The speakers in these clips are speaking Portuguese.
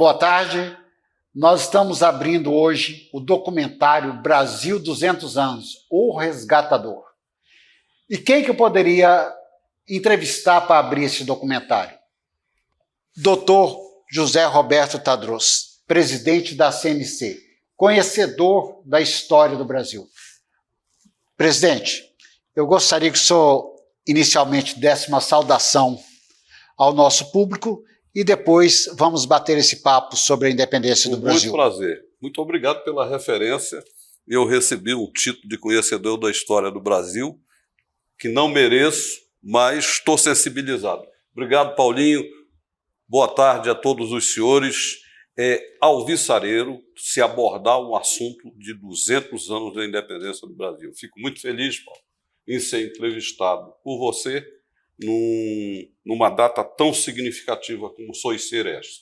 Boa tarde. Nós estamos abrindo hoje o documentário Brasil 200 anos, O Resgatador. E quem que eu poderia entrevistar para abrir esse documentário? Dr. José Roberto Tadros, presidente da CNC, conhecedor da história do Brasil. Presidente, eu gostaria que o senhor inicialmente desse uma saudação ao nosso público e depois vamos bater esse papo sobre a independência do Brasil. Com muito prazer. Muito obrigado pela referência. Eu recebi um título de conhecedor da história do Brasil, que não mereço, mas estou sensibilizado. Obrigado, Paulinho. Boa tarde a todos os senhores. É alvissareiro se abordar um assunto de 200 anos da independência do Brasil. Fico muito feliz, Paulo, em ser entrevistado por você numa data tão significativa como sois ser esta.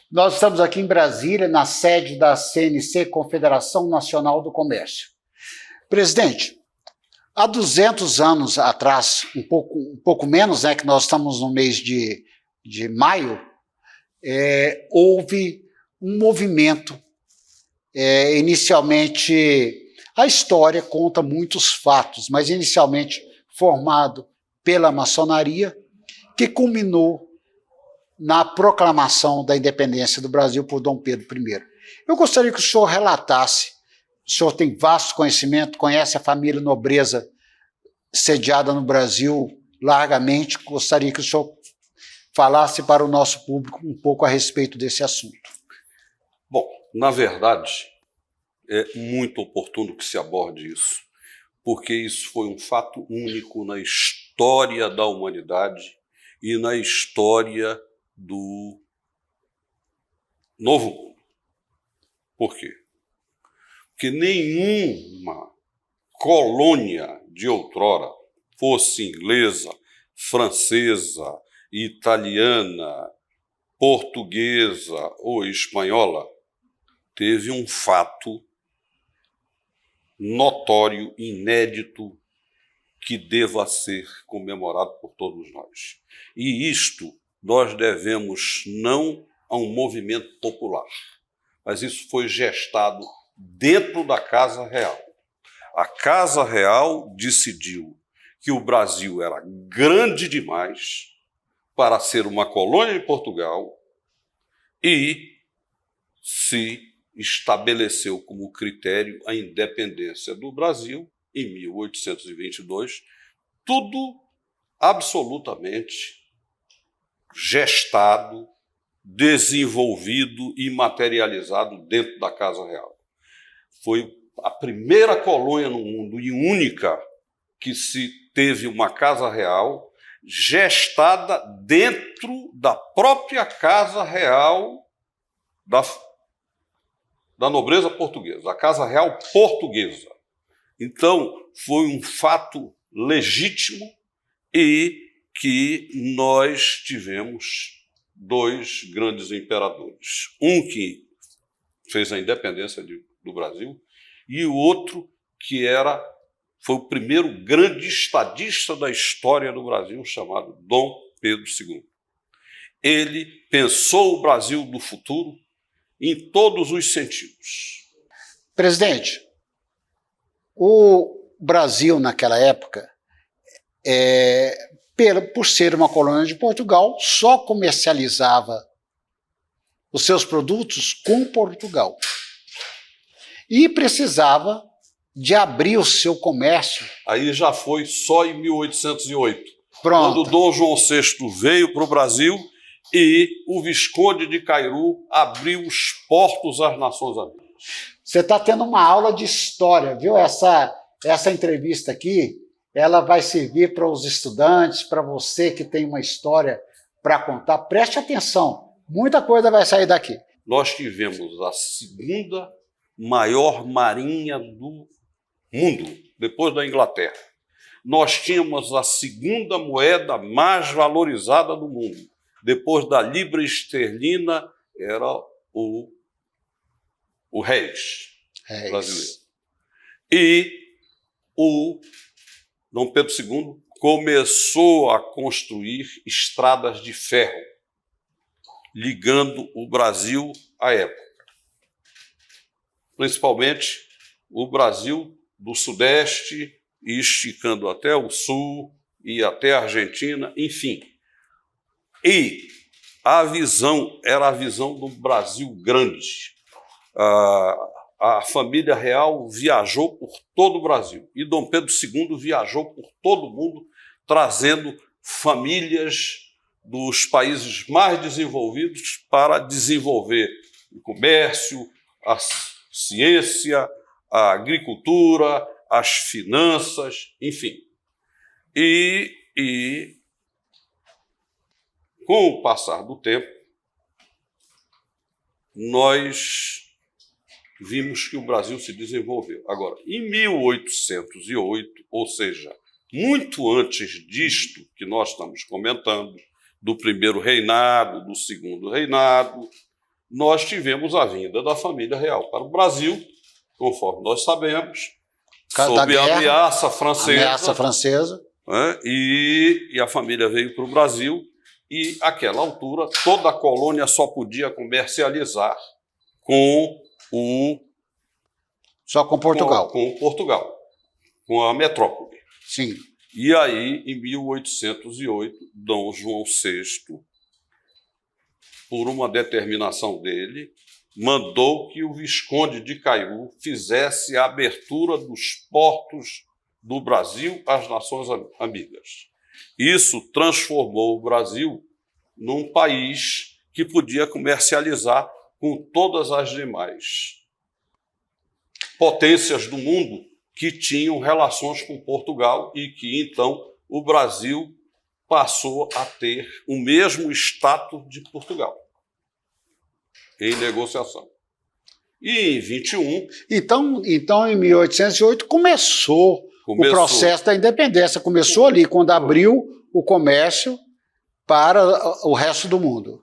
Nós estamos aqui em Brasília, na sede da CNC, Confederação Nacional do Comércio. Presidente, há 200 anos atrás, um pouco menos, né, que nós estamos no mês de maio, houve um movimento, inicialmente, a história conta muitos fatos, mas inicialmente formado pela maçonaria, que culminou na proclamação da independência do Brasil por Dom Pedro I. Eu gostaria que o senhor relatasse, o senhor tem vasto conhecimento, conhece a família nobreza sediada no Brasil largamente, gostaria que o senhor falasse para o nosso público um pouco a respeito desse assunto. Bom, na verdade, é muito oportuno que se aborde isso, porque isso foi um fato único na história da humanidade e na história do Novo Mundo. Por quê? Porque nenhuma colônia de outrora, fosse inglesa, francesa, italiana, portuguesa ou espanhola, teve um fato notório, inédito, que deva ser comemorado por todos nós. E isto nós devemos não a um movimento popular, mas isso foi gestado dentro da Casa Real. A Casa Real decidiu que o Brasil era grande demais para ser uma colônia de Portugal e se estabeleceu como critério a independência do Brasil em 1822, tudo absolutamente gestado, desenvolvido e materializado dentro da Casa Real. Foi a primeira colônia no mundo e única que se teve uma Casa Real gestada dentro da própria Casa Real da nobreza portuguesa, a Casa Real Portuguesa. Então, foi um fato legítimo e que nós tivemos dois grandes imperadores. Um que fez a independência do Brasil e o outro que foi o primeiro grande estadista da história do Brasil, chamado Dom Pedro II. Ele pensou o Brasil do futuro em todos os sentidos. Presidente, o Brasil, naquela época, por ser uma colônia de Portugal, só comercializava os seus produtos com Portugal. E precisava de abrir o seu comércio. Aí já foi só em 1808, Pronto. Quando Dom João VI veio para o Brasil e o Visconde de Cairu abriu os portos às nações amigas. Você está tendo uma aula de história, viu? Essa entrevista aqui, ela vai servir para os estudantes, para você que tem uma história para contar. Preste atenção, muita coisa vai sair daqui. Nós tivemos a segunda maior marinha do mundo, depois da Inglaterra. Nós tínhamos a segunda moeda mais valorizada do mundo. Depois da libra esterlina, era o réis brasileiro. E o Dom Pedro II começou a construir estradas de ferro ligando o Brasil à época. Principalmente o Brasil do Sudeste, e esticando até o Sul e até a Argentina, enfim. E a visão era a visão do Brasil grande. A família real viajou por todo o Brasil e Dom Pedro II viajou por todo o mundo, trazendo famílias dos países mais desenvolvidos para desenvolver o comércio, a ciência, a agricultura, as finanças, enfim. E com o passar do tempo, nós vimos que o Brasil se desenvolveu. Agora, em 1808, ou seja, muito antes disto que nós estamos comentando, do primeiro reinado, do segundo reinado, nós tivemos a vinda da família real para o Brasil, conforme nós sabemos, sob a ameaça francesa. Né? E a família veio para o Brasil e, àquela altura, toda a colônia só podia comercializar Só com Portugal. Com Portugal, com a metrópole. Sim. E aí, em 1808, Dom João VI, por uma determinação dele, mandou que o Visconde de Caiú fizesse a abertura dos portos do Brasil às nações amigas. Isso transformou o Brasil num país que podia comercializar com todas as demais potências do mundo que tinham relações com Portugal e que, então, o Brasil passou a ter o mesmo status de Portugal em negociação. E em 21... Então em 1808, começou o processo da independência. Começou ali, quando abriu o comércio para o resto do mundo.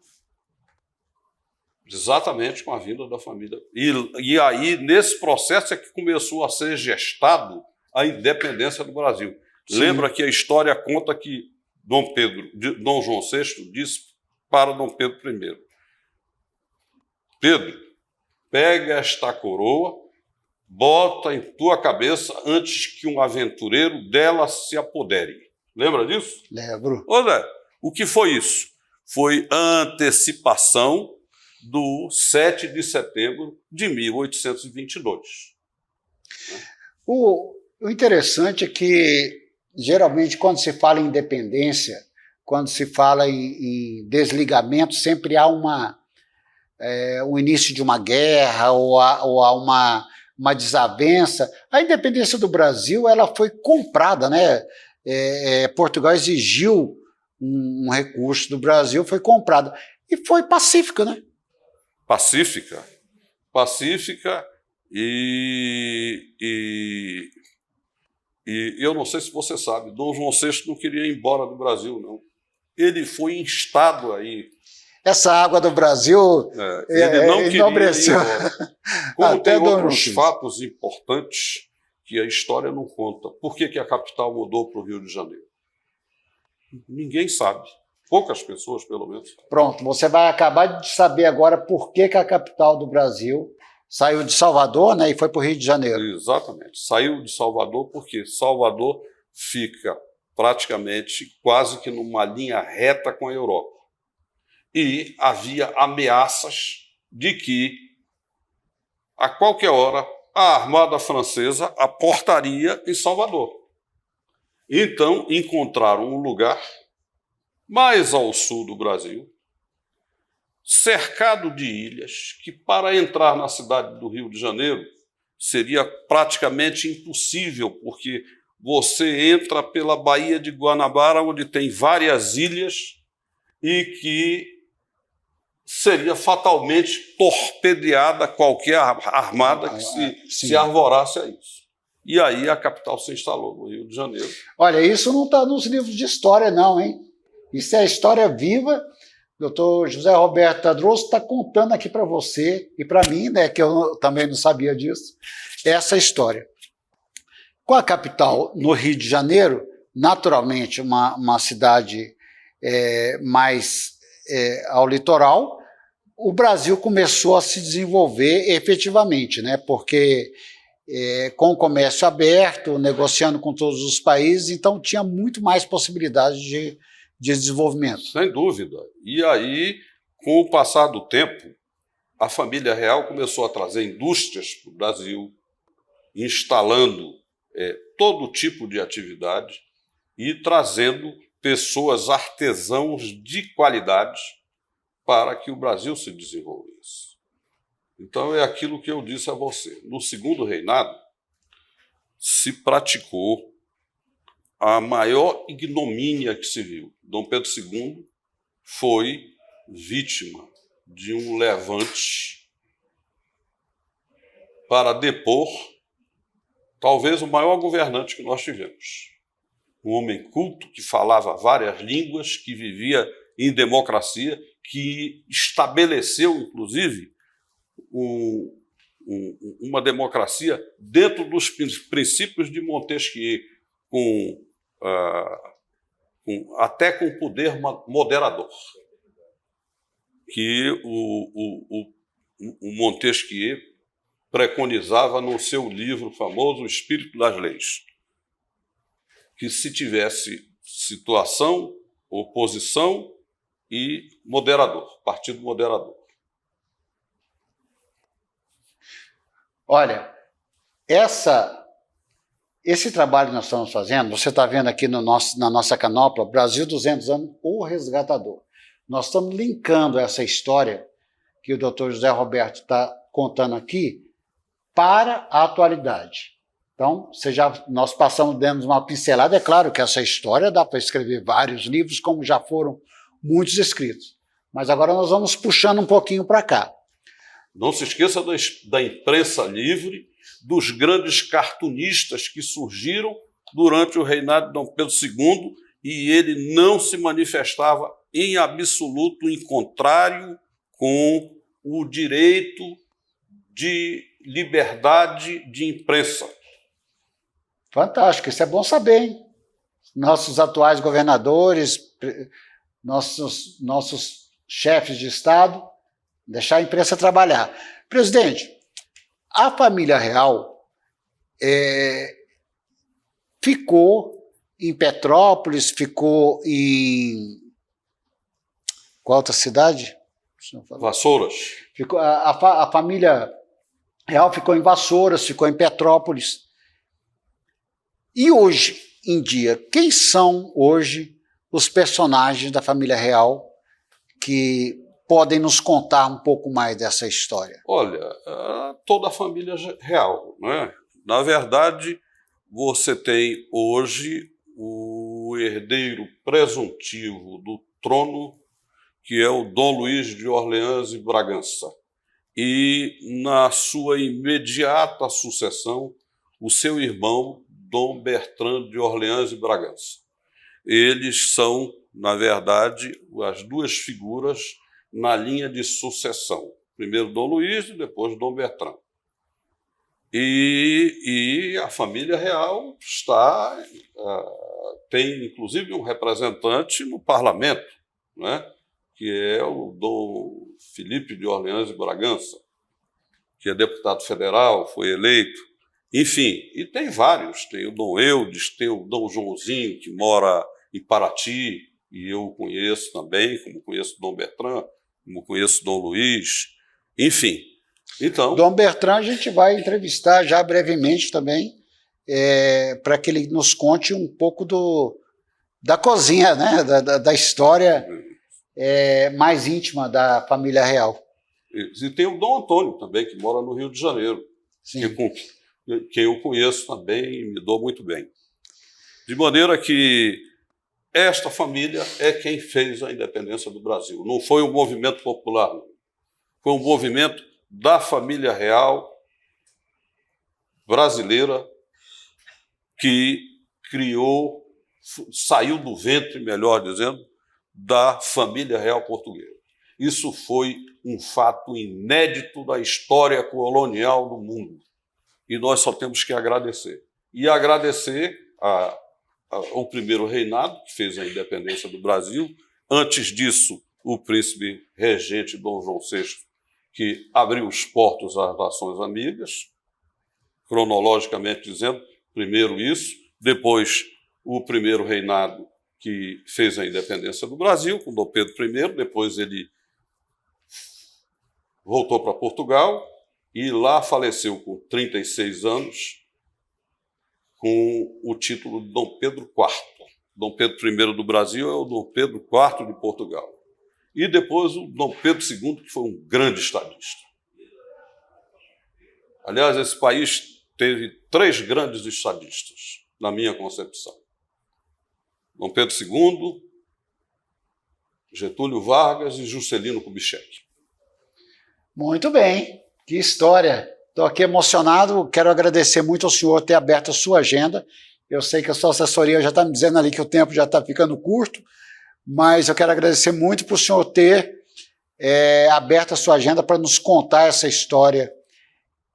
Exatamente, com a vinda da família. E aí, nesse processo é que começou a ser gestado a independência do Brasil. Sim. Lembra que a história conta que Dom João VI disse para Dom Pedro I: Pedro, pega esta coroa, bota em tua cabeça antes que um aventureiro dela se apodere. Lembra disso? Lembro. Ô Zé, o que foi isso? Foi a antecipação do 7 de setembro de 1822. O interessante é que, geralmente, quando se fala em independência, quando se fala em desligamento, sempre há o início de uma guerra ou há uma desavença. A independência do Brasil ela foi comprada, né? Portugal exigiu um recurso do Brasil, foi comprada. E foi pacífica, né? Pacífica e eu não sei se você sabe, Dom João VI não queria ir embora do Brasil, não. Ele foi instado aí. Essa água do Brasil ele não enobreceu. Queria ir embora. Como tem outros fatos importantes que a história não conta. Por que a capital mudou para o Rio de Janeiro? Ninguém sabe. Poucas pessoas, pelo menos. Pronto, você vai acabar de saber agora por que a capital do Brasil saiu de Salvador, né, e foi para o Rio de Janeiro. Exatamente. Saiu de Salvador porque Salvador fica praticamente quase que numa linha reta com a Europa. E havia ameaças de que, a qualquer hora, a Armada Francesa aportaria em Salvador. Então, encontraram um lugar mais ao sul do Brasil, cercado de ilhas, que para entrar na cidade do Rio de Janeiro seria praticamente impossível, porque você entra pela Baía de Guanabara, onde tem várias ilhas, e que seria fatalmente torpedeada qualquer armada que se arvorasse a isso. E aí a capital se instalou no Rio de Janeiro. Olha, isso não está nos livros de história, não, hein? Isso é história viva. Doutor José Roberto Tadroso está contando aqui para você e para mim, né, que eu também não sabia disso, essa história. Com a capital no Rio de Janeiro, naturalmente uma cidade mais ao litoral, o Brasil começou a se desenvolver efetivamente, né? Porque com o comércio aberto, negociando com todos os países, então tinha muito mais possibilidades de desenvolvimento. Sem dúvida. E aí, com o passar do tempo, a família real começou a trazer indústrias para o Brasil, instalando todo tipo de atividade e trazendo pessoas, artesãos de qualidade para que o Brasil se desenvolvesse. Então, é aquilo que eu disse a você. No segundo reinado, se praticou a maior ignomínia que se viu. Dom Pedro II foi vítima de um levante para depor talvez o maior governante que nós tivemos. Um homem culto, que falava várias línguas, que vivia em democracia, que estabeleceu, inclusive, uma democracia dentro dos princípios de Montesquieu, até com poder moderador, que o Montesquieu preconizava no seu livro famoso O Espírito das Leis, que se tivesse situação, oposição e moderador, partido moderador. Olha, esse trabalho que nós estamos fazendo, você está vendo aqui na nossa canopla, Brasil 200 anos, o resgatador. Nós estamos linkando essa história que o Dr. José Roberto está contando aqui para a atualidade. Então, nós passamos, demos uma pincelada. É claro que essa história dá para escrever vários livros, como já foram muitos escritos. Mas agora nós vamos puxando um pouquinho para cá. Não se esqueça da imprensa livre, dos grandes cartunistas que surgiram durante o reinado de Dom Pedro II, e ele não se manifestava em absoluto em contrário com o direito de liberdade de imprensa. Fantástico, isso é bom saber, hein? Nossos atuais governadores, nossos chefes de Estado, deixar a imprensa trabalhar. Presidente, a família real ficou em Petrópolis, ficou em... Qual outra cidade? Vassouras. A família real ficou em Vassouras, ficou em Petrópolis. E hoje em dia, quem são hoje os personagens da família real que podem nos contar um pouco mais dessa história? Olha, toda a família real, né? Na verdade, você tem hoje o herdeiro presuntivo do trono, que é o Dom Luís de Orleans e Bragança. E, na sua imediata sucessão, o seu irmão, Dom Bertrand de Orleans e Bragança. Eles são, na verdade, as duas figuras na linha de sucessão. Primeiro Dom Luís e depois Dom Bertrand. E a família real tem, inclusive, um representante no parlamento, né? Que é o Dom Felipe de Orleans e Bragança, que é deputado federal, foi eleito. Enfim, e tem vários. Tem o Dom Eudes, tem o Dom Joãozinho, que mora em Paraty, e eu o conheço também, como conheço o Dom Bertrand, como conheço o Dom Luís, enfim. Então, Dom Bertrand a gente vai entrevistar já brevemente também, para que ele nos conte um pouco da cozinha, né? da história mais íntima da família real. E tem o Dom Antônio também, que mora no Rio de Janeiro, que eu conheço também e me dou muito bem. De maneira que esta família é quem fez a independência do Brasil. Não foi um movimento popular, não. Foi um movimento da família real brasileira que saiu do ventre, melhor dizendo, da família real portuguesa. Isso foi um fato inédito da história colonial do mundo. E nós só temos que agradecer. E agradecer ao primeiro reinado, que fez a independência do Brasil. Antes disso, o príncipe regente Dom João VI, que abriu os portos às nações amigas, cronologicamente dizendo, primeiro isso, depois o primeiro reinado que fez a independência do Brasil, com Dom Pedro I, depois ele voltou para Portugal e lá faleceu com 36 anos, com o título de Dom Pedro IV. Dom Pedro I do Brasil é o Dom Pedro IV de Portugal. E depois o Dom Pedro II, que foi um grande estadista. Aliás, esse país teve 3 grandes estadistas, na minha concepção. Dom Pedro II, Getúlio Vargas e Juscelino Kubitschek. Muito bem, que história. Estou aqui emocionado, quero agradecer muito ao senhor ter aberto a sua agenda. Eu sei que a sua assessoria já está me dizendo ali que o tempo já está ficando curto, mas eu quero agradecer muito por o senhor ter aberto a sua agenda para nos contar essa história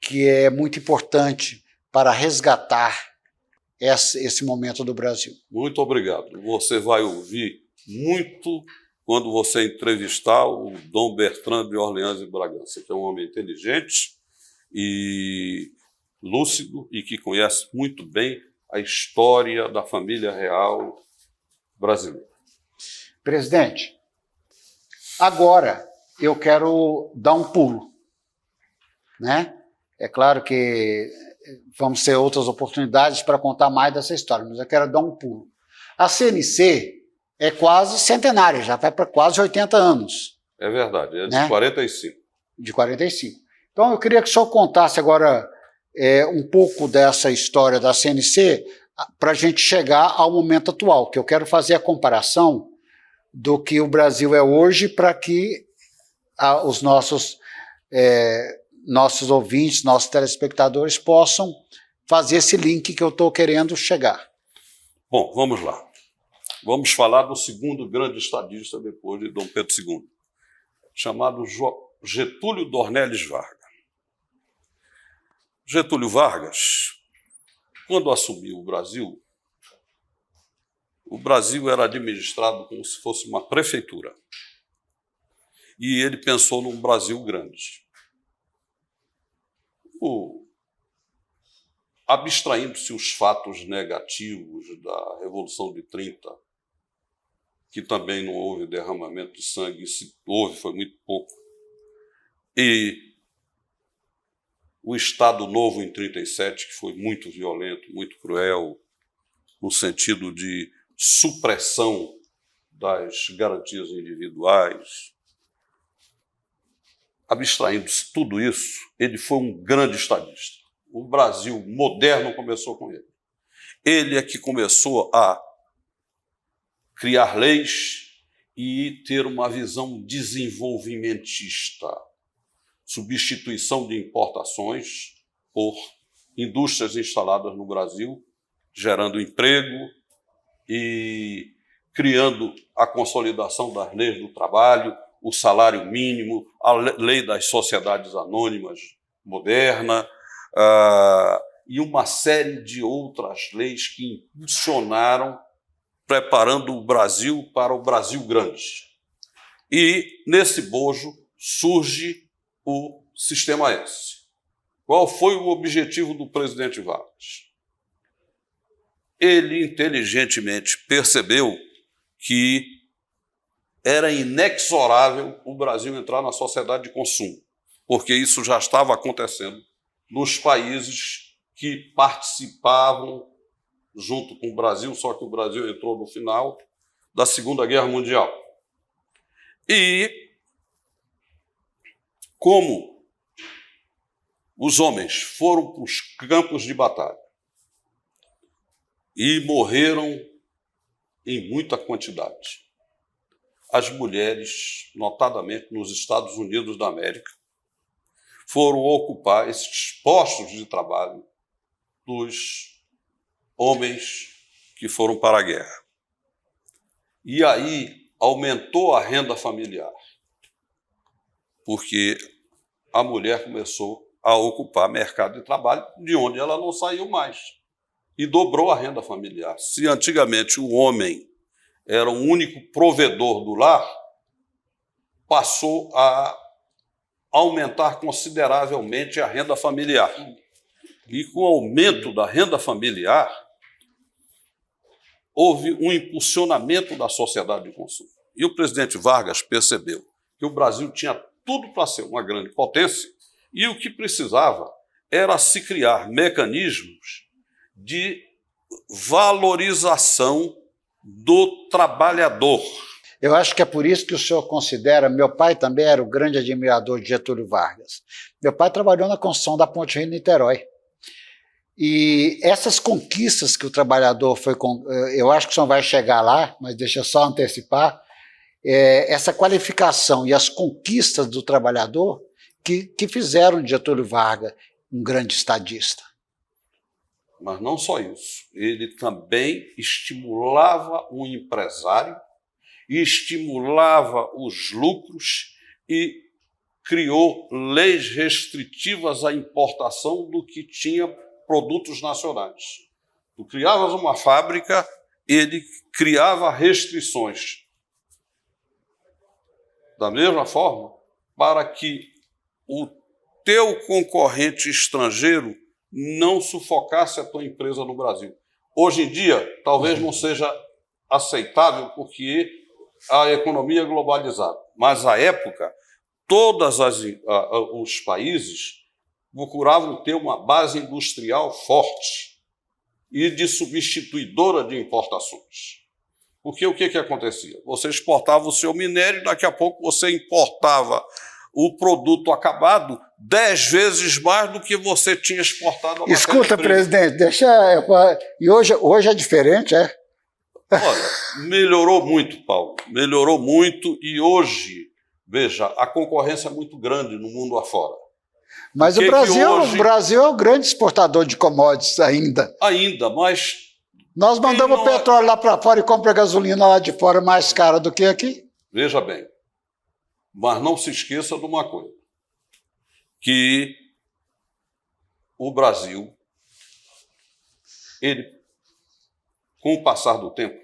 que é muito importante para resgatar esse momento do Brasil. Muito obrigado. Você vai ouvir muito quando você entrevistar o Dom Bertrand de Orleans e Bragança, que é um homem inteligente e lúcido e que conhece muito bem a história da família real brasileira. Presidente, agora eu quero dar um pulo, né? É claro que vamos ter outras oportunidades para contar mais dessa história, mas eu quero dar um pulo. A CNC é quase centenária, já vai para quase 80 anos. É verdade, é de, né? 45. De 45. Então eu queria que o senhor contasse agora um pouco dessa história da CNC para a gente chegar ao momento atual, que eu quero fazer a comparação do que o Brasil é hoje para que os nossos ouvintes, nossos telespectadores possam fazer esse link que eu estou querendo chegar. Bom, vamos lá. Vamos falar do segundo grande estadista depois de Dom Pedro II, chamado Getúlio Dornelles Vargas. Getúlio Vargas, quando assumiu o Brasil era administrado como se fosse uma prefeitura. E ele pensou num Brasil grande. Abstraindo-se os fatos negativos da Revolução de 30, que também não houve derramamento de sangue, se houve, foi muito pouco, e o Estado Novo em 37, que foi muito violento, muito cruel, no sentido de supressão das garantias individuais. Abstraindo-se tudo isso, ele foi um grande estadista. O Brasil moderno começou com ele. Ele é que começou a criar leis e ter uma visão desenvolvimentista, substituição de importações por indústrias instaladas no Brasil, gerando emprego e criando a consolidação das leis do trabalho, o salário mínimo, a lei das sociedades anônimas moderna, e uma série de outras leis que impulsionaram, preparando o Brasil para o Brasil grande. E, nesse bojo, surge o Sistema S. Qual foi o objetivo do presidente Vargas? Ele inteligentemente percebeu que era inexorável o Brasil entrar na sociedade de consumo, porque isso já estava acontecendo nos países que participavam junto com o Brasil, só que o Brasil entrou no final da Segunda Guerra Mundial. E como os homens foram para os campos de batalha e morreram em muita quantidade, as mulheres, notadamente nos Estados Unidos da América, foram ocupar esses postos de trabalho dos homens que foram para a guerra. E aí aumentou a renda familiar, porque a mulher começou a ocupar mercado de trabalho de onde ela não saiu mais. E dobrou a renda familiar. Se antigamente o homem era o único provedor do lar, passou a aumentar consideravelmente a renda familiar. E com o aumento da renda familiar, houve um impulsionamento da sociedade de consumo. E o presidente Vargas percebeu que o Brasil tinha tudo para ser uma grande potência e o que precisava era se criar mecanismos de valorização do trabalhador. Eu acho que é por isso que o senhor considera... Meu pai também era o grande admirador de Getúlio Vargas. Meu pai trabalhou na construção da Ponte Rio-Niterói. E essas conquistas que o trabalhador foi... Eu acho que o senhor vai chegar lá, mas deixa eu só antecipar. Essa qualificação e as conquistas do trabalhador que fizeram de Getúlio Vargas um grande estadista. Mas não só isso. Ele também estimulava o empresário, estimulava os lucros e criou leis restritivas à importação do que tinha produtos nacionais. Tu criavas uma fábrica, ele criava restrições. Da mesma forma, para que o teu concorrente estrangeiro não sufocasse a tua empresa no Brasil. Hoje em dia, talvez não seja aceitável, porque a economia é globalizada. Mas, à época, todos os países procuravam ter uma base industrial forte e de substituidora de importações. Porque o que acontecia? Você exportava o seu minério, daqui a pouco você importava o produto acabado 10 vezes mais do que você tinha exportado. Escuta, presidente, e hoje é diferente, é? Olha, melhorou muito, Paulo, melhorou muito e hoje, veja, a concorrência é muito grande no mundo afora. Mas o Brasil é o grande exportador de commodities ainda. Ainda, mas... Nós mandamos o petróleo lá para fora e compra gasolina lá de fora mais cara do que aqui. Veja bem, mas não se esqueça de uma coisa, que o Brasil, ele, com o passar do tempo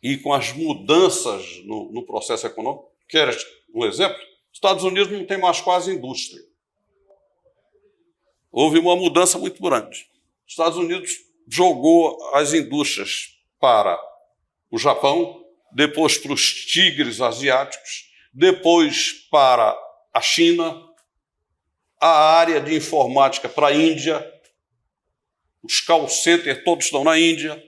e com as mudanças no processo econômico, quer um exemplo? Estados Unidos não tem mais quase indústria. Houve uma mudança muito grande. Estados Unidos jogou as indústrias para o Japão, depois para os tigres asiáticos, depois para a China, a área de informática para a Índia, os call centers todos estão na Índia.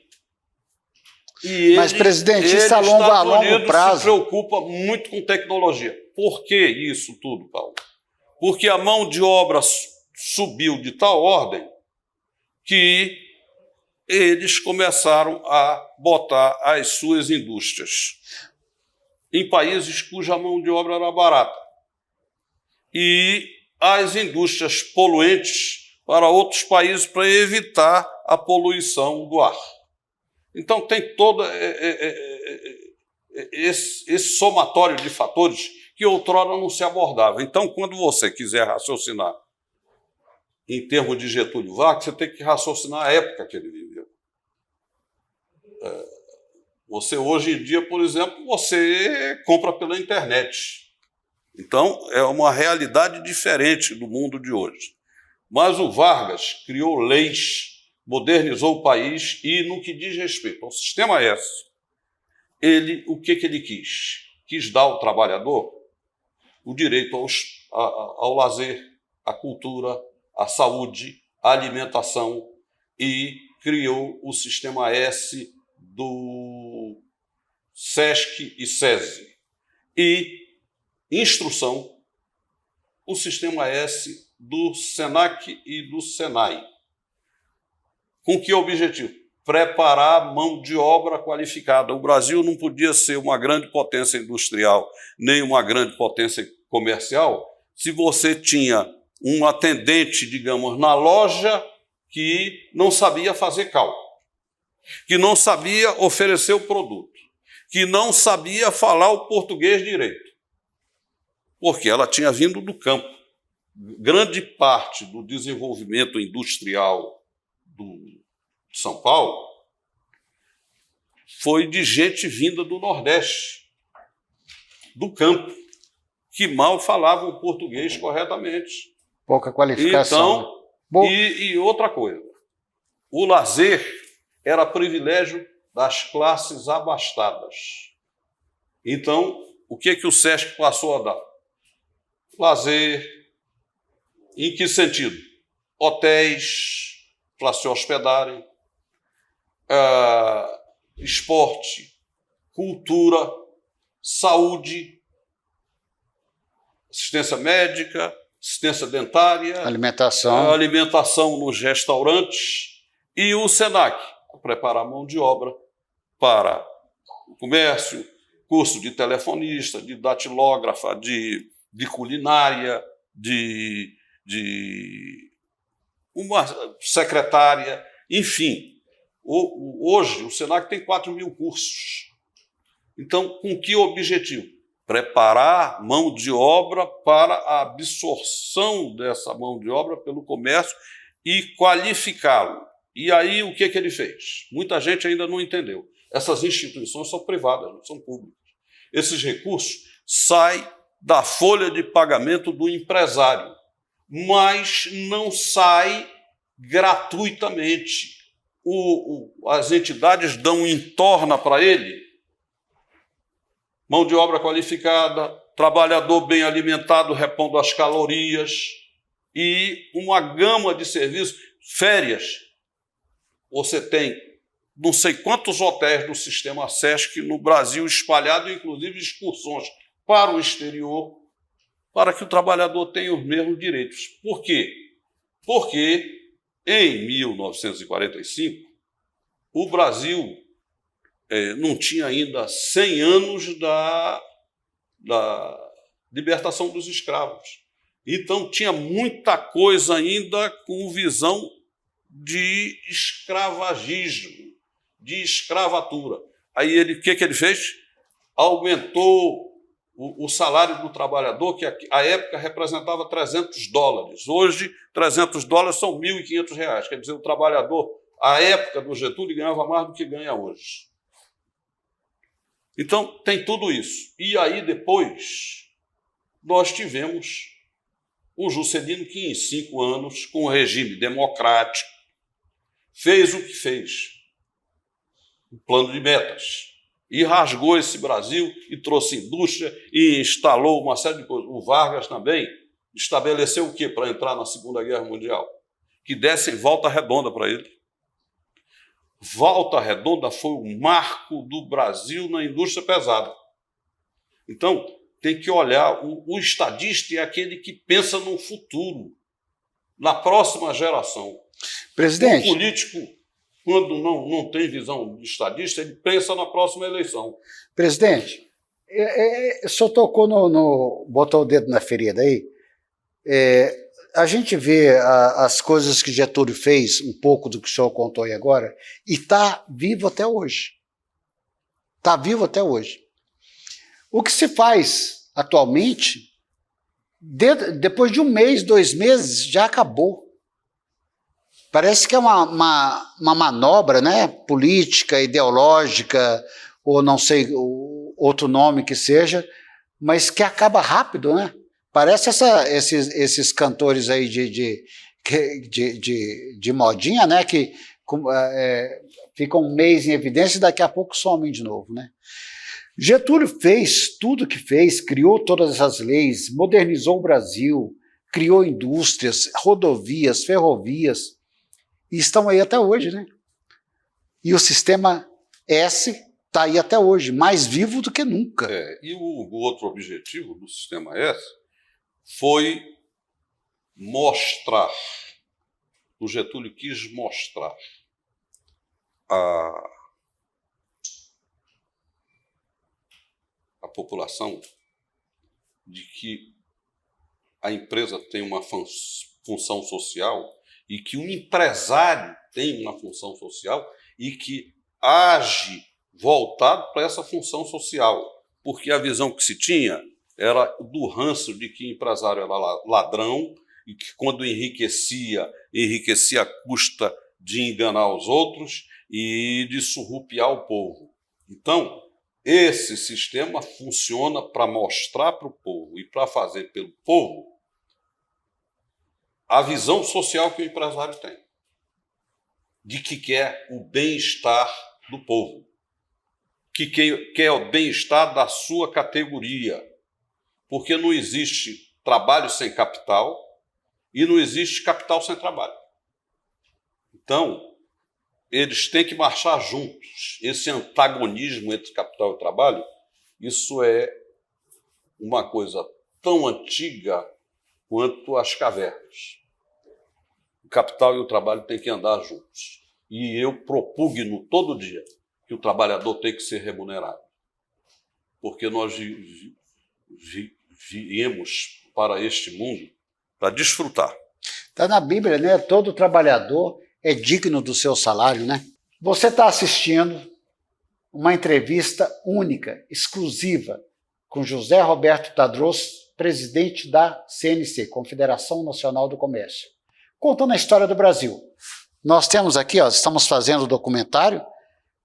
Mas, presidente, isso a longo prazo... se preocupa muito com tecnologia. Por que isso tudo, Paulo? Porque a mão de obra subiu de tal ordem que eles começaram a botar as suas indústrias em países cuja mão de obra era barata. E as indústrias poluentes para outros países para evitar a poluição do ar. Então, tem todo esse somatório de fatores que outrora não se abordava. Então, quando você quiser raciocinar em termos de Getúlio Vargas, você tem que raciocinar a época que ele viveu. Você, hoje em dia, por exemplo, você compra pela internet. Então, é uma realidade diferente do mundo de hoje. Mas o Vargas criou leis, modernizou o país e, no que diz respeito ao sistema S, o que ele quis? Quis dar ao trabalhador o direito ao lazer, à cultura, à saúde, à alimentação e criou o sistema S do SESC e SESI. E instrução, o sistema S do SENAC e do SENAI. Com que objetivo? Preparar a mão de obra qualificada. O Brasil não podia ser uma grande potência industrial, nem uma grande potência comercial, se você tinha um atendente, digamos, na loja que não sabia fazer cálculo, que não sabia oferecer o produto, que não sabia falar o português direito, porque ela tinha vindo do campo. Grande parte do desenvolvimento industrial de São Paulo foi de gente vinda do Nordeste, do campo. que mal falavam português corretamente. Pouca qualificação. Então, e outra coisa, o lazer era privilégio das classes abastadas. Então, o que o SESC passou a dar? Lazer, em que sentido? Hotéis para se hospedarem, esporte, cultura, saúde, assistência médica, assistência dentária, alimentação nos restaurantes, e o SENAC, preparar mão de obra para o comércio, curso de telefonista, de datilógrafa, de culinária, de uma secretária, enfim. Hoje o SENAC tem 4.000 cursos. Então, com que objetivo? Preparar mão de obra para a absorção dessa mão de obra pelo comércio e qualificá-lo. E aí, o que ele fez? Muita gente ainda não entendeu. Essas instituições são privadas, não são públicas. Esses recursos saem da folha de pagamento do empresário, mas não sai gratuitamente. As entidades dão em torno para ele mão de obra qualificada, trabalhador bem alimentado, repondo as calorias e uma gama de serviços. Férias. Você tem não sei quantos hotéis do sistema SESC no Brasil espalhado, inclusive excursões para o exterior, para que o trabalhador tenha os mesmos direitos. Por quê? Porque em 1945 o Brasil não tinha ainda 100 anos da libertação dos escravos. Então, tinha muita coisa ainda com visão de escravagismo, de escravatura. Aí, o que ele fez? Aumentou o salário do trabalhador, que à época representava $300. Hoje, $300 são R$ 1.500. Quer dizer, o trabalhador, à época do Getúlio, ganhava mais do que ganha hoje. Então, tem tudo isso. E aí, depois, nós tivemos o Juscelino, que em 5 anos, com o regime democrático, fez o que fez. Um plano de metas. E rasgou esse Brasil e trouxe indústria e instalou uma série de coisas. O Vargas também estabeleceu o quê para entrar na Segunda Guerra Mundial? Que dessem volta redonda para ele. Volta Redonda foi o marco do Brasil na indústria pesada. Então, tem que olhar, o estadista é aquele que pensa no futuro, na próxima geração. Presidente. O político, quando não tem visão de estadista, ele pensa na próxima eleição. Presidente, o senhor tocou botou o dedo na ferida aí. A gente vê as coisas que Getúlio fez, um pouco do que o senhor contou aí agora, e está vivo até hoje. Está vivo até hoje. O que se faz atualmente, depois de 1 mês, 2 meses, já acabou. Parece que é uma manobra, né, política, ideológica, ou não sei outro nome que seja, mas que acaba rápido, né? Parece esses cantores aí de modinha, né? Que ficam 1 mês em evidência e daqui a pouco somem de novo, né? Getúlio fez tudo o que fez, criou todas essas leis, modernizou o Brasil, criou indústrias, rodovias, ferrovias, e estão aí até hoje, né? E o sistema S está aí até hoje, mais vivo do que nunca. E o outro objetivo do sistema S foi mostrar, o Getúlio quis mostrar a população de que a empresa tem uma função social e que o empresário tem uma função social e que age voltado para essa função social, porque a visão que se tinha era do ranço de que empresário era ladrão e que quando enriquecia à custa de enganar os outros e de surrupiar o povo. Então, esse sistema funciona para mostrar para o povo e para fazer pelo povo a visão social que o empresário tem, de que quer o bem-estar do povo, que quer o bem-estar da sua categoria, porque não existe trabalho sem capital e não existe capital sem trabalho. Então, eles têm que marchar juntos. Esse antagonismo entre capital e trabalho, isso é uma coisa tão antiga quanto as cavernas. O capital e o trabalho têm que andar juntos. E eu propugno todo dia que o trabalhador tem que ser remunerado. Porque nós viemos para este mundo para desfrutar. Está na Bíblia, né? Todo trabalhador é digno do seu salário, né? Você está assistindo uma entrevista única, exclusiva, com José Roberto Tadros, presidente da CNC, Confederação Nacional do Comércio, contando a história do Brasil. Nós temos aqui, estamos fazendo o documentário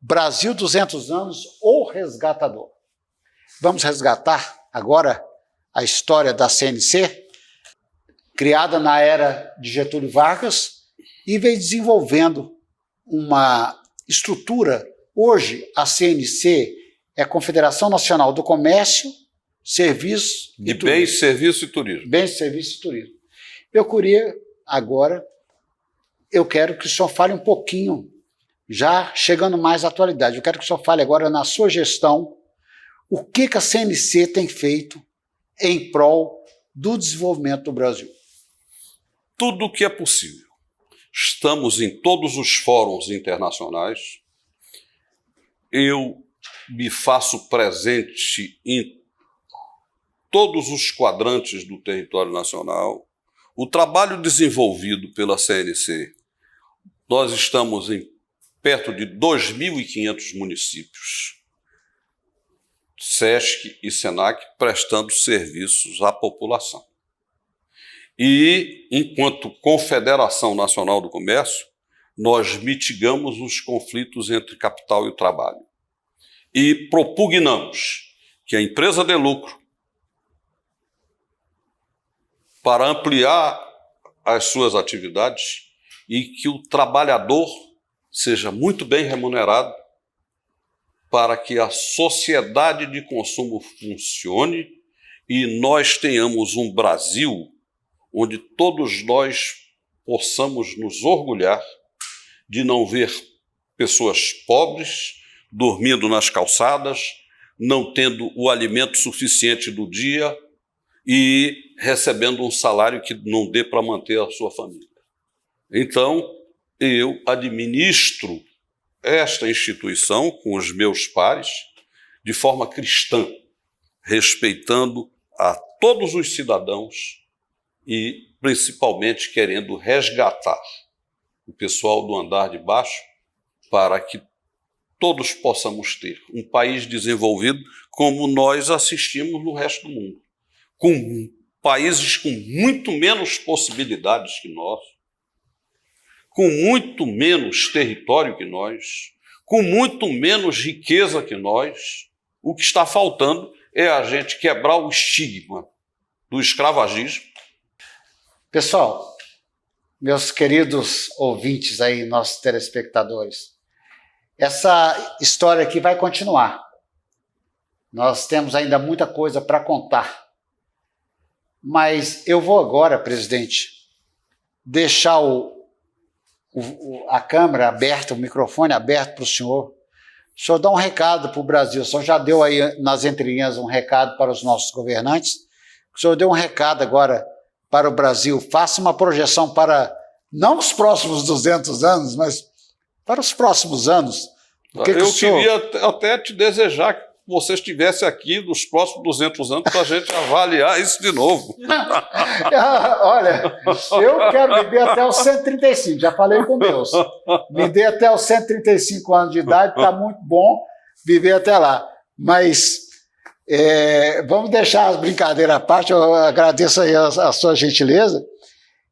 Brasil 200 anos, o resgatador. Vamos resgatar agora a história da CNC, criada na era de Getúlio Vargas, e veio desenvolvendo uma estrutura. Hoje, a CNC é a Confederação Nacional do Comércio, Serviço e Turismo. Bens, Serviço e Turismo. Bens, Serviço e Turismo. Eu queria, agora, eu quero que o senhor fale um pouquinho, já chegando mais à atualidade, eu quero que o senhor fale agora na sua gestão, o que a CNC tem feito em prol do desenvolvimento do Brasil. Tudo o que é possível. Estamos em todos os fóruns internacionais. Eu me faço presente em todos os quadrantes do território nacional. O trabalho desenvolvido pela CNC, nós estamos em perto de 2.500 municípios, SESC e SENAC, prestando serviços à população. E, enquanto Confederação Nacional do Comércio, nós mitigamos os conflitos entre capital e o trabalho. E propugnamos que a empresa dê lucro para ampliar as suas atividades e que o trabalhador seja muito bem remunerado para que a sociedade de consumo funcione e nós tenhamos um Brasil onde todos nós possamos nos orgulhar de não ver pessoas pobres dormindo nas calçadas, não tendo o alimento suficiente do dia e recebendo um salário que não dê para manter a sua família. Então, eu administro esta instituição com os meus pares de forma cristã, respeitando a todos os cidadãos e, principalmente, querendo resgatar o pessoal do andar de baixo para que todos possamos ter um país desenvolvido como nós assistimos no resto do mundo, com países com muito menos possibilidades que nós, com muito menos território que nós, com muito menos riqueza que nós. O que está faltando é a gente quebrar o estigma do escravagismo. Pessoal, meus queridos ouvintes aí, nossos telespectadores, essa história aqui vai continuar. Nós temos ainda muita coisa para contar. Mas eu vou agora, presidente, deixar a câmera aberta, o microfone aberto para o senhor dá um recado para o Brasil. O senhor já deu aí nas entrelinhas um recado para os nossos governantes. O senhor deu um recado agora para o Brasil. Faça uma projeção para, não os próximos 200 anos, mas para os próximos anos. Eu queria até te desejar que você estivesse aqui nos próximos 200 anos para a gente avaliar isso de novo. Olha, eu quero viver até os 135, já falei com Deus. Me dê até os 135 anos de idade, está muito bom viver até lá. Mas vamos deixar as brincadeiras à parte, eu agradeço aí a sua gentileza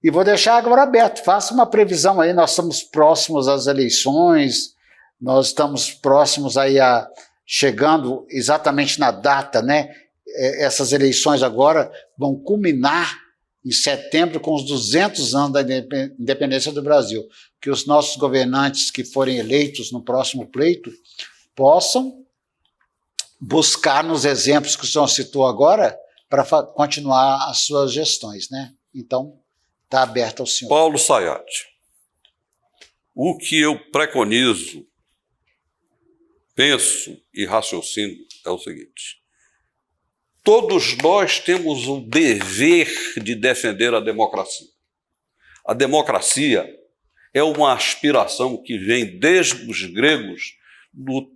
e vou deixar agora aberto. Faça uma previsão aí, nós estamos próximos às eleições, nós estamos próximos aí a chegando exatamente na data, né? Essas eleições agora vão culminar em setembro com os 200 anos da independência do Brasil. Que os nossos governantes que forem eleitos no próximo pleito possam buscar nos exemplos que o senhor citou agora para continuar as suas gestões, né? Então, está aberto ao senhor. Paulo Sayat, o que eu preconizo, penso e raciocino é o seguinte: todos nós temos o dever de defender a democracia. A democracia é uma aspiração que vem desde os gregos do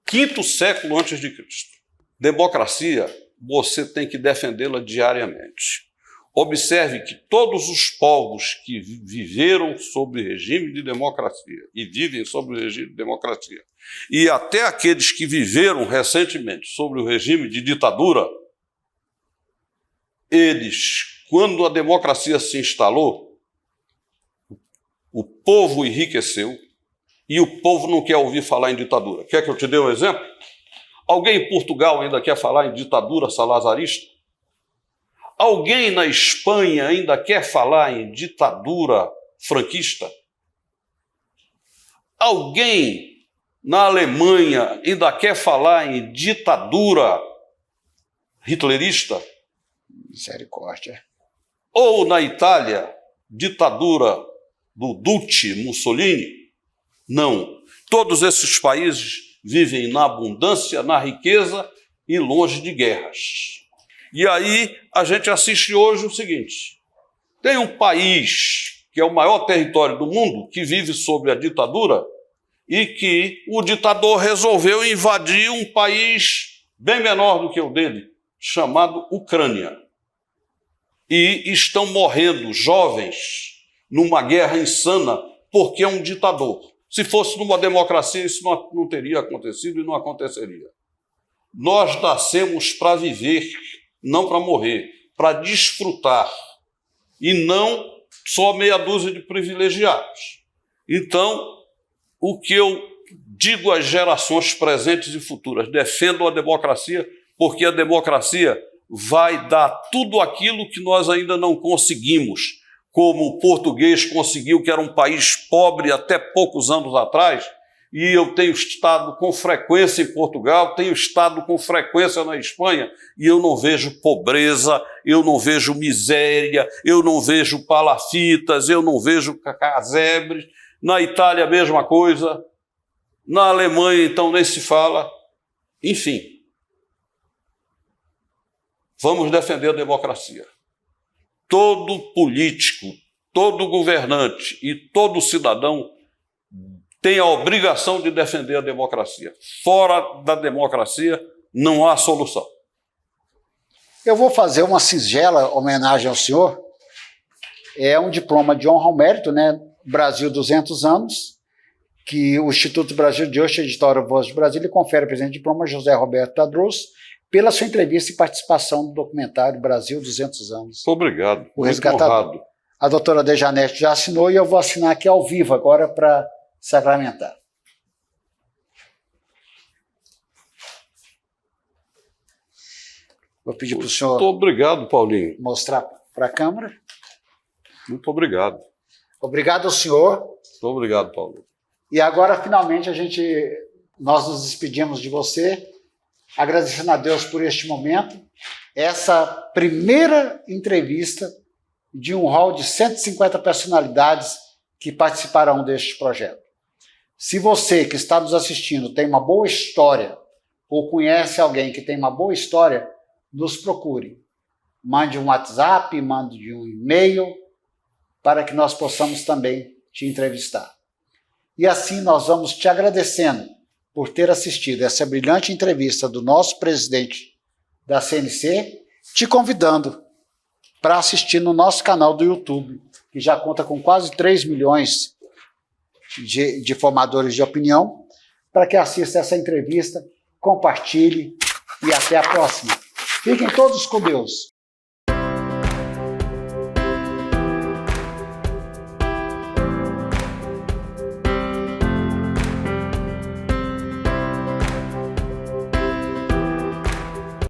quinto século antes de Cristo. Democracia, você tem que defendê-la diariamente. Observe que todos os povos que viveram sob regime de democracia e vivem sob o regime de democracia, e até aqueles que viveram recentemente sobre o regime de ditadura, eles, quando a democracia se instalou, o povo enriqueceu e o povo não quer ouvir falar em ditadura. Quer que eu te dê um exemplo? Alguém em Portugal ainda quer falar em ditadura salazarista? Alguém na Espanha ainda quer falar em ditadura franquista? Alguém na Alemanha ainda quer falar em ditadura hitlerista? Misericórdia. Ou na Itália, ditadura do Duce Mussolini? Não. Todos esses países vivem na abundância, na riqueza e longe de guerras. E aí a gente assiste hoje o seguinte: tem um país que é o maior território do mundo, que vive sob a ditadura, e que o ditador resolveu invadir um país bem menor do que o dele, chamado Ucrânia. E estão morrendo jovens numa guerra insana porque é um ditador. Se fosse numa democracia, isso não teria acontecido e não aconteceria. Nós nascemos para viver, não para morrer, para desfrutar, e não só meia dúzia de privilegiados. Então, o que eu digo às gerações presentes e futuras: defendam a democracia, porque a democracia vai dar tudo aquilo que nós ainda não conseguimos, como o português conseguiu, que era um país pobre até poucos anos atrás, e eu tenho estado com frequência em Portugal, tenho estado com frequência na Espanha, e eu não vejo pobreza, eu não vejo miséria, eu não vejo palafitas, eu não vejo casebres. Na Itália, a mesma coisa. Na Alemanha, então, nem se fala. Enfim, vamos defender a democracia. Todo político, todo governante e todo cidadão tem a obrigação de defender a democracia. Fora da democracia, não há solução. Eu vou fazer uma singela homenagem ao senhor. É um diploma de honra ao mérito, né? Brasil 200 anos, que o Instituto Brasil de hoje, editora Voz do Brasil, ele confere ao presidente diploma José Roberto Tadros pela sua entrevista e participação no documentário Brasil 200 anos. Obrigado. O resgatador. A doutora Dejanete já assinou e eu vou assinar aqui ao vivo agora para sacramentar. Vou pedir para o senhor... Muito obrigado, Paulinho. Mostrar para a câmera. Muito obrigado. Obrigado ao senhor. Muito obrigado, Paulo. E agora, finalmente, nós nos despedimos de você, agradecendo a Deus por este momento, essa primeira entrevista de um hall de 150 personalidades que participarão deste projeto. Se você que está nos assistindo tem uma boa história ou conhece alguém que tem uma boa história, nos procure. Mande um WhatsApp, mande um e-mail, para que nós possamos também te entrevistar. E assim nós vamos te agradecendo por ter assistido essa brilhante entrevista do nosso presidente da CNC, te convidando para assistir no nosso canal do YouTube, que já conta com quase 3 milhões de formadores de opinião, para que assista essa entrevista, compartilhe e até a próxima. Fiquem todos com Deus.